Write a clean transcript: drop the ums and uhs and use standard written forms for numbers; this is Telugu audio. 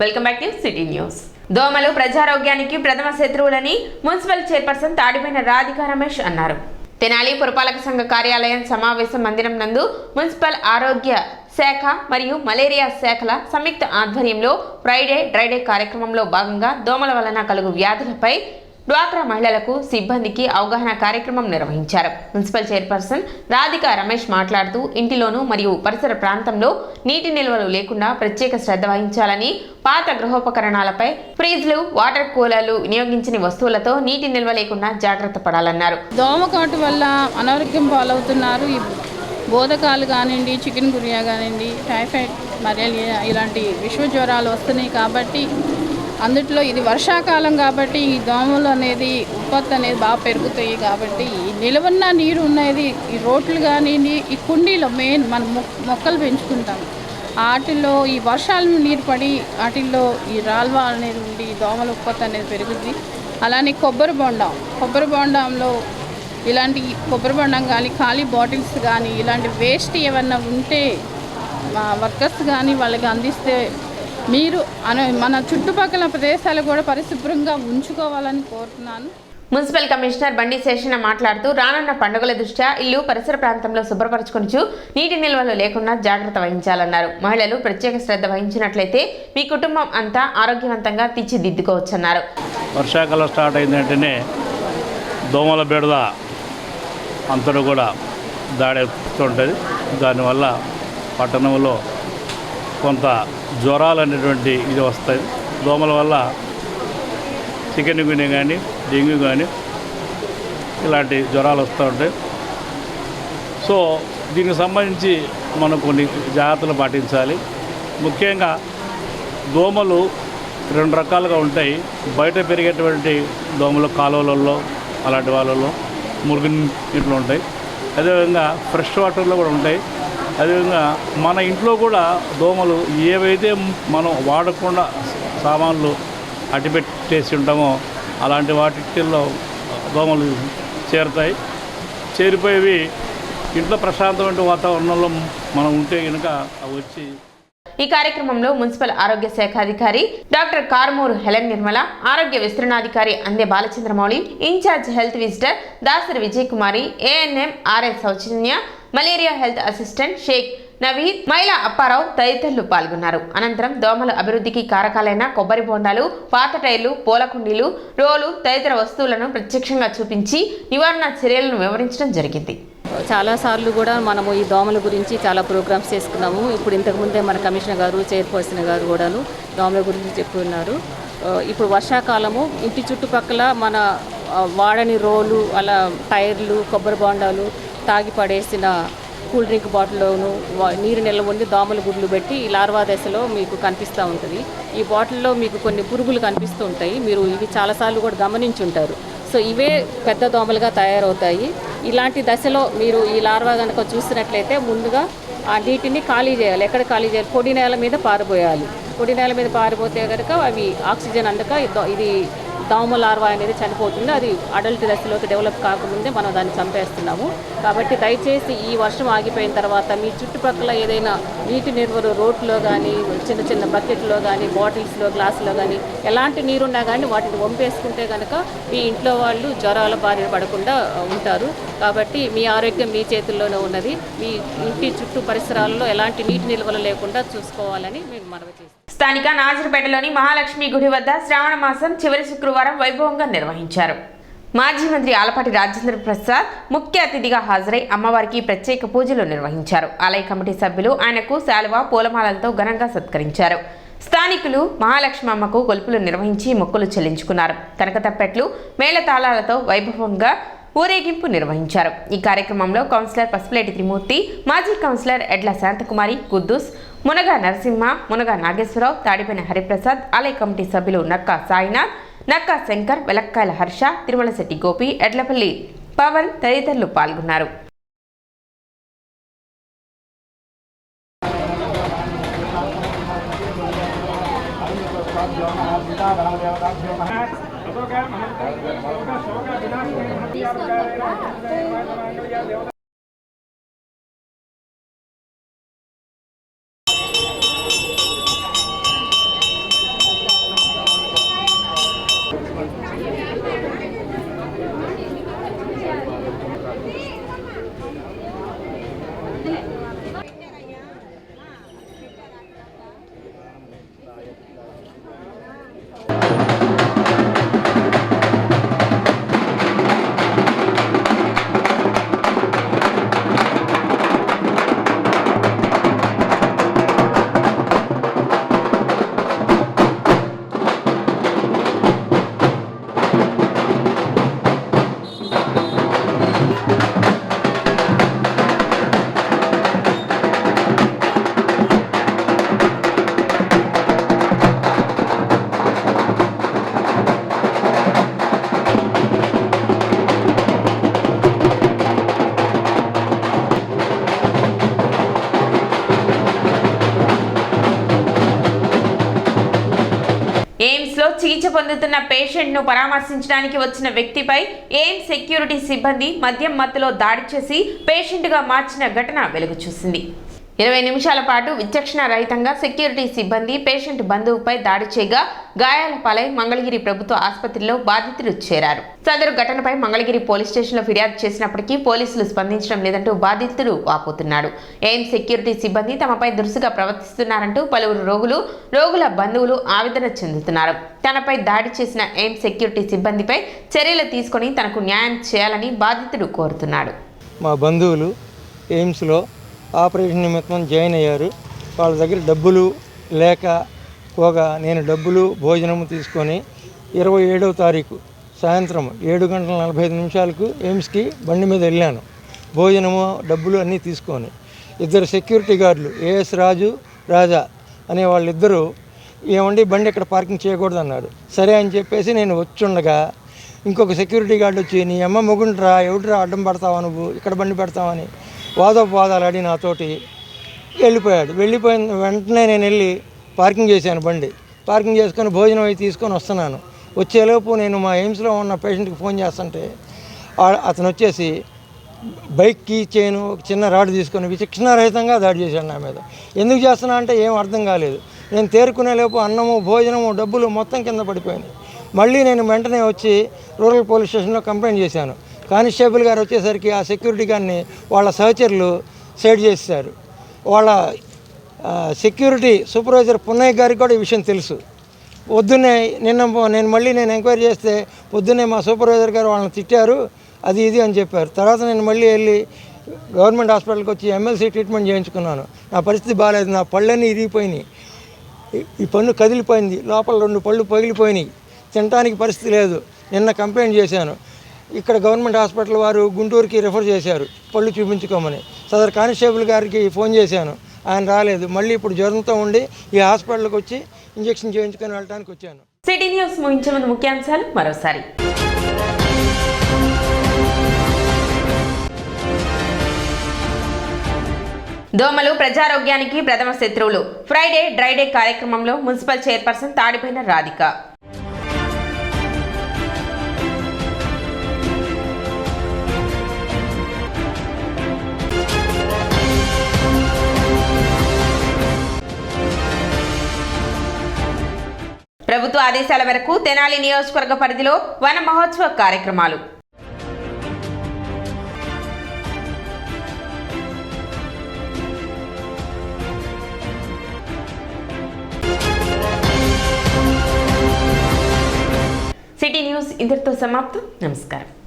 Welcome back to city news. దోమలు ప్రజారోగ్యానికి ప్రథమ శత్రువులని మున్సిపల్ చైర్పర్సన్ తాడిపోయిన రాధికా రమేష్ అన్నారు. తెనాలి పురపాలక సంఘ కార్యాలయం సమావేశ మందిరం నందు మున్సిపల్ ఆరోగ్య శాఖ మరియు మలేరియా శాఖల సంయుక్త ఆధ్వర్యంలో ఫ్రైడే డ్రైడే కార్యక్రమంలో భాగంగా దోమల వలన కలుగు వ్యాధులపై డ్వాక్రా మహిళలకు సిబ్బందికి అవగాహన కార్యక్రమం నిర్వహించారు. మున్సిపల్ చైర్పర్సన్ రాధికా రమేష్ మాట్లాడుతూ ఇంటిలోనూ మరియు పరిసర ప్రాంతంలో నీటి నిల్వలు లేకుండా ప్రత్యేక శ్రద్ధ వహించాలని, పాత గృహోపకరణాలపై ఫ్రిడ్జ్లు, వాటర్ కూలర్లు వినియోగించని వస్తువులతో నీటి నిల్వ లేకుండా జాగ్రత్త పడాలన్నారు. దోమకాటు వల్ల అనారోగ్యం పాలవుతున్నారు. బోధకాలు కానివ్వండి, చికెన్ గురియా కానివ్వండి, టైఫాయిడ్, మలేరియా ఇలాంటి విశ్వ జ్వరాలు వస్తున్నాయి. కాబట్టి అందుట్లో ఇది వర్షాకాలం కాబట్టి ఈ దోమలు అనేది ఉత్పత్తి అనేది బాగా పెరుగుతాయి. కాబట్టి ఈ నిలవన్న నీరు ఉన్నది ఈ రోడ్లు కానీ ఈ కుండీలో మెయిన్ మనం మొక్కలు పెంచుకుంటాం. వాటిల్లో ఈ వర్షాలు నీరు పడి వాటిల్లో ఈ రాల్వ అనేది ఉండి దోమల ఉత్పత్తి అనేది పెరుగుతుంది. అలానే కొబ్బరి బొండంలో ఇలాంటి కొబ్బరి బొండం కానీ ఖాళీ బాటిల్స్ కానీ ఇలాంటి వేస్ట్ ఏమన్నా ఉంటే మా వర్కర్స్ కానీ వాళ్ళకి అందిస్తే మీరు మన చుట్టుపక్కల ప్రదేశాలు కూడా పరిశుభ్రంగా ఉంచుకోవాలని కోరుతున్నాను. మున్సిపల్ కమిషనర్ బండి శేషణ మాట్లాడుతూ రానున్న పండుగల దృష్ట్యా ఇల్లు పరిసర ప్రాంతంలో శుభ్రపరచుకొనిచు నీటి నిల్వలు లేకుండా జాగ్రత్త వహించాలన్నారు. మహిళలు ప్రత్యేక శ్రద్ధ వహించినట్లయితే మీ కుటుంబం అంతా ఆరోగ్యవంతంగా తీర్చిదిద్దుకోవచ్చన్నారు. వర్షాకాలం స్టార్ట్ అయిందంటేనే దోమల బెడద అంతటా కూడా దాడేస్తుంటుంది. దానివల్ల పట్టణంలో కొంత జ్వరాలు అనేటువంటి ఇది వస్తాయి. దోమల వల్ల చికెన్ గుని కానీ, డెంగ్యూ కానీ ఇలాంటి జ్వరాలు వస్తూ ఉంటాయి. సో దీనికి సంబంధించి మనం కొన్ని జాగ్రత్తలు పాటించాలి. ముఖ్యంగా దోమలు రెండు రకాలుగా ఉంటాయి. బయట పెరిగేటువంటి దోమలు కాలువలలో అలాంటి వాళ్ళలో మురుగు నీటిలో ఉంటాయి. అదేవిధంగా ఫ్రెష్ వాటర్లో కూడా ఉంటాయి. అదేవిధంగా మన ఇంట్లో కూడా దోమలు ఏవైతే మనం వాడకుండా సామాన్లు అట్టిపెట్టేసి ఉంటామో అలాంటి వాటిల్లో దోమలు చేరుతాయి. చేరిపోయేవి ఇంట్లో ప్రశాంతమైన వాతావరణంలో మనం ఉంటే కనుక అవి వచ్చి. ఈ కార్యక్రమంలో మున్సిపల్ ఆరోగ్య శాఖ అధికారి డాక్టర్ కారుమూరు హెలెన్ నిర్మల, ఆరోగ్య విస్తరణాధికారి Ande Balachandramouli, in charge health visitor Dasari Vijay Kumari, ANM RS Soujanya, malaria health assistant Sheikh Naveed, Maila Apparao తదితరులు పాల్గొన్నారు. అనంతరం దోమల అభివృద్ధికి కారకాలైన కొబ్బరి బొండాలు, పాత టైర్లు, పూల కుండీలు, రోలు తదితర వస్తువులను ప్రత్యక్షంగా చూపించి నివారణ చర్యలను వివరించడం జరిగింది. చాలాసార్లు కూడా మనము ఈ దోమల గురించి చాలా ప్రోగ్రామ్స్ చేసుకున్నాము. ఇప్పుడు ఇంతకుముందే మన కమిషనర్ గారు, చైర్పర్సన్ గారు కూడాను దోమల గురించి చెప్పుకున్నారు. ఇప్పుడు వర్షాకాలము ఇంటి చుట్టుపక్కల మన వాడని రోలు, అలా టైర్లు, కొబ్బరి బొండాలు, తాగి పడేసిన కూల్ డ్రింక్ బాటిల్లోను నీరు నిల్వ ఉండి దోమల గుడ్లు పెట్టి ఈ లార్వా దశలో మీకు కనిపిస్తూ ఉంటుంది. ఈ బాటిల్లో మీకు కొన్ని పురుగులు కనిపిస్తూ ఉంటాయి. మీరు ఇవి చాలాసార్లు కూడా గమనించి ఉంటారు. సో ఇవే పెద్ద దోమలుగా తయారవుతాయి. ఇలాంటి దశలో మీరు ఈ లార్వా కనుక చూసినట్లయితే ముందుగా ఆ నీటిని ఖాళీ చేయాలి. ఎక్కడ ఖాళీ చేయాలి? పొడి నేల మీద పారిపోయాలి. పొడి నేల మీద పారిపోతే కనుక అవి ఆక్సిజన్ అందక ఇది దోమ లార్వా అనేది చనిపోతుంది. అది అడల్ట్ దశలోకి డెవలప్ కాకముందే మనం దాన్ని చంపేస్తున్నాము. కాబట్టి దయచేసి ఈ వర్షం ఆగిపోయిన తర్వాత మీ చుట్టుపక్కల ఏదైనా నీటి నిల్వలు రోడ్లో కానీ, చిన్న చిన్న బకెట్లో కానీ, బాటిల్స్లో, గ్లాసులో కానీ ఎలాంటి నీరున్నా కానీ వాటిని వంపేసుకుంటే కనుక మీ ఇంట్లో వాళ్ళు జ్వరాల బారిన పడకుండా ఉంటారు. కాబట్టి మీ ఆరోగ్యం మీ చేతుల్లోనే ఉన్నది. మీ ఇంటి చుట్టూ పరిసరాలలో ఎలాంటి నీటి నిల్వలు లేకుండా చూసుకోవాలని మేము మనవి చేస్తాం. స్థానిక నాజర్పేటలోని మహాలక్ష్మి గుడి వద్ద శ్రావణ మాసం చివరి శుక్రవారం వైభవంగా నిర్వహించారు. మాజీ మంత్రి ఆలపాటి రాజేంద్ర ప్రసాద్ ముఖ్య అతిథిగా హాజరై అమ్మవారికి ప్రత్యేక పూజలు నిర్వహించారు. ఆలయ కమిటీ సభ్యులు ఆయనకు శాలువా, పూలమాలలతో ఘనంగా సత్కరించారు. స్థానికులు మహాలక్ష్మి అమ్మకు కొలుపులు నిర్వహించి మొక్కులు చెల్లించుకున్నారు. కనకతప్పెట్లు, మేళతాళాలతో వైభవంగా ఊరేగింపు నిర్వహించారు. ఈ కార్యక్రమంలో కౌన్సిలర్ పసుపులేటి త్రిమూర్తి, మాజీ కౌన్సిలర్ ఎడ్ల శాంతకుమారి, కుద్దూస్, మునగా నరసింహ, మునగా నాగేశ్వరరావు, తాడిపోయిన హరిప్రసాద్, ఆలయ కమిటీ సభ్యులు నక్కా సాయినాథ్, నక్కా శంకర్, వెలక్కాయల హర్ష, తిరుమలశెట్టి గోపి, ఎడ్లపల్లి పవన్ తదితరులు పాల్గొన్నారు. ఎయిమ్స్లో చికిత్స పొందుతున్న పేషెంట్ను పరామర్శించడానికి వచ్చిన వ్యక్తిపై ఎయిమ్స్ సెక్యూరిటీ సిబ్బంది మద్యం మత్తులో దాడి చేసి పేషెంట్గా మార్చిన ఘటన వెలుగు చూసింది. 20 నిమిషాల పాటు విచక్షణ రహితంగా సెక్యూరిటీ సిబ్బంది పేషెంట్ బంధువుపై దాడి చేయగా గాయాల పాలై మంగళగిరి ప్రభుత్వ ఆసుపత్రిలో బాధితులు చేరారు. సదరు ఘటనపై మంగళగిరి పోలీస్ స్టేషన్లో ఫిర్యాదు చేసినప్పటికీ పోలీసులు స్పందించడం లేదంటూ బాధితుడు వాపోతున్నాడు. ఎయిమ్స్ సెక్యూరిటీ సిబ్బంది తమపై దురుసుగా ప్రవర్తిస్తున్నారంటూ పలువురు రోగుల బంధువులు ఆవేదన చెందుతున్నారు. తనపై దాడి చేసిన ఎయిమ్స్ సెక్యూరిటీ సిబ్బందిపై చర్యలు తీసుకొని తనకు న్యాయం చేయాలని బాధితుడు కోరుతున్నాడు. మా బంధువులు ఎయిమ్స్లో ఆపరేషన్ నిమిత్తం జాయిన్ అయ్యారు. వాళ్ళ దగ్గర డబ్బులు లేకపోగా నేను డబ్బులు భోజనము తీసుకొని 27వ తారీఖు సాయంత్రం 7:45 ఎయిమ్స్కి బండి మీద వెళ్ళాను. భోజనము డబ్బులు అన్నీ తీసుకొని 2 సెక్యూరిటీ గార్డులు ఏఎస్ రాజు రాజా అనే వాళ్ళిద్దరూ ఏమండి బండి ఇక్కడ పార్కింగ్ చేయకూడదు అన్నారు. సరే అని చెప్పేసి నేను వచ్చుండగా ఇంకొక సెక్యూరిటీ గార్డు వచ్చి నీ అమ్మ మొగుంట్రా ఎవడురా అడ్డం పడతావా నువ్వు ఇక్కడ బండి పెడతావని వాదోపవాదాలు ఆడి నాతోటి వెళ్ళిపోయాడు. వెళ్ళిపోయిన వెంటనే నేను వెళ్ళి పార్కింగ్ చేశాను. బండి పార్కింగ్ చేసుకొని భోజనం అవి తీసుకొని వస్తున్నాను. వచ్చేలోపు నేను మా ఎయిమ్స్లో ఉన్న పేషెంట్కి ఫోన్ చేస్తుంటే అతను వచ్చేసి బైక్ కీ చైను చిన్న రాడ్ తీసుకొని విచక్షణారహితంగా దాడి చేశాడు నా మీద. ఎందుకు చేస్తున్నా అంటే ఏం అర్థం కాలేదు. నేను తేరుకునే లోపు అన్నము భోజనము డబ్బులు మొత్తం కింద పడిపోయినాయి. మళ్ళీ నేను వెంటనే వచ్చి రూరల్ పోలీస్ స్టేషన్లో కంప్లైంట్ చేశాను. కానిస్టేబుల్ గారు వచ్చేసరికి ఆ సెక్యూరిటీ గారిని వాళ్ళ సహచరులు సైడ్ చేశారు. వాళ్ళ సెక్యూరిటీ సూపర్వైజర్ పున్నయ్య గారికి కూడా ఈ విషయం తెలుసు. పొద్దున్నే నేను ఎంక్వైరీ చేస్తే పొద్దున్నే మా సూపర్వైజర్ గారు వాళ్ళని తిట్టారు అది ఇది అని చెప్పారు. తర్వాత నేను మళ్ళీ వెళ్ళి గవర్నమెంట్ హాస్పిటల్కి వచ్చి ఎమ్మెల్సీ ట్రీట్మెంట్ చేయించుకున్నాను. నా పరిస్థితి బాగాలేదు. నా పళ్ళన్నీ ఇరిగిపోయినాయి. ఈ పన్ను కదిలిపోయింది. లోపల 2 పళ్ళు పగిలిపోయినాయి. తినడానికి పరిస్థితి లేదు. నిన్న కంప్లైంట్ చేశాను. ఇక్కడ గవర్నమెంట్ హాస్పిటల్ వారు గుంటూరుకి రిఫర్ చేశారు పళ్ళు చూపించుకోమని. సదరు కానిస్టేబుల్ గారికి ఫోన్ చేశాను. ఆయన రాలేదు. మళ్ళీ ఇప్పుడు జ్వరంతో ఉండి ఈ హాస్పిటల్కి వచ్చి ఇంజెక్షన్ చేయించుకొని వెళ్ళడానికి వచ్చాను. సిటీ న్యూస్ ముగించే ముందు ముఖ్యాంశాలు మరోసారి. దోమలు ప్రజారోగ్యానికి ప్రథమ శత్రువులు. ఫ్రైడే డ్రైడే కార్యక్రమంలో మున్సిపల్ చైర్పర్సన్ తాడిపోయిన రాధిక. ప్రభుత్వ ఆదేశాల మేరకు తెనాలి నియోజకవర్గ పరిధిలో వన మహోత్సవ కార్యక్రమాలు. సిటీ న్యూస్ ఇంతటితో సమాప్తం. నమస్కారం.